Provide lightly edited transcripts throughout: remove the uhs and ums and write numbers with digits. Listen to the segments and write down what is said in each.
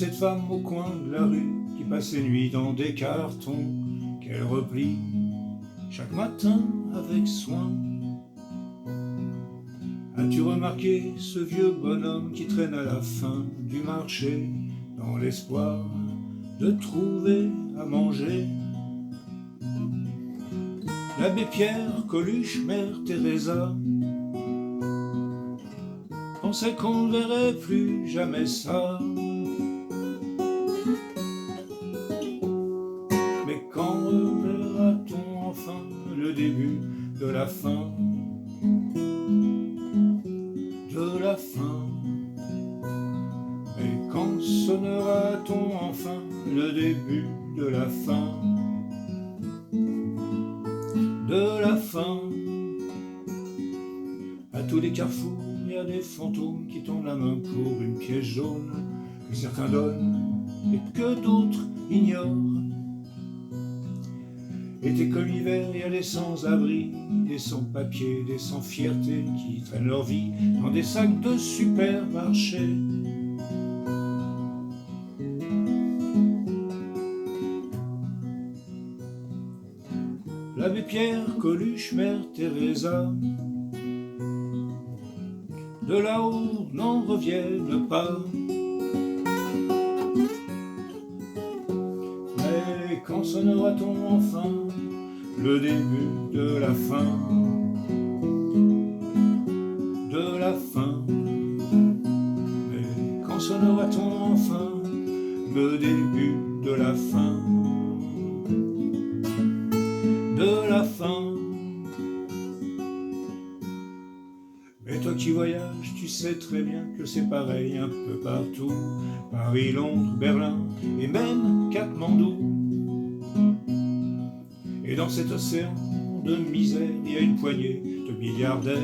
cette femme au coin de la rue qui passe ses nuits dans des cartons qu'elle replie chaque matin avec soin. As-tu remarqué ce vieux bonhomme qui traîne à la fin du marché dans l'espoir de trouver à manger? L'abbé Pierre, Coluche, Mère Teresa pensait qu'on ne verrait plus jamais ça. Mais quand reverra-t-on enfin le début de la fin? De la fin. Et quand sonnera-t-on enfin le début de la fin? De la fin. À tous les carrefours, il y a des fantômes qui tendent la main pour une pièce jaune que certains donnent et que d'autres ignorent. Été comme hiver, il y a des sans-abri, des sans-papiers, des sans-fierté qui traînent leur vie dans des sacs de supermarché. L'abbé Pierre, Coluche, Mère Teresa, de là-haut n'en reviennent pas. Mais quand sonnera-t-on enfin le début de la fin? De la fin. Mais quand sonnera-t-on enfin le début de la fin? De la fin. Mais toi qui voyages, tu sais très bien que c'est pareil un peu partout. Paris, Londres, Berlin et même Katmandou. Et dans cet océan de misère, il y a une poignée de milliardaires,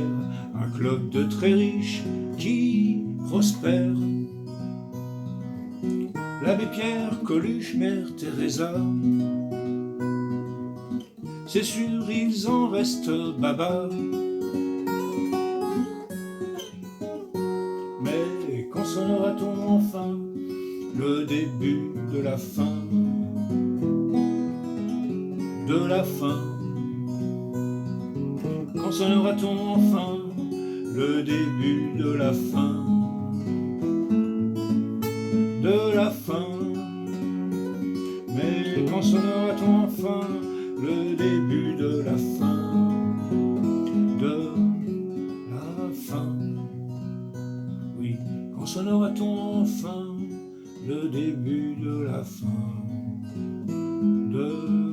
un club de très riches qui prospère. L'abbé Pierre, Coluche, Mère Teresa, c'est sûr, ils en restent baba. Mais quand sonnera-t-on enfin le début de la fin? De la fin. Quand sonnera-t-on enfin le début de la fin? De la fin. Mais quand sonnera-t-on enfin le début de la fin? De la fin. Oui, quand sonnera-t-on enfin le début de la fin? De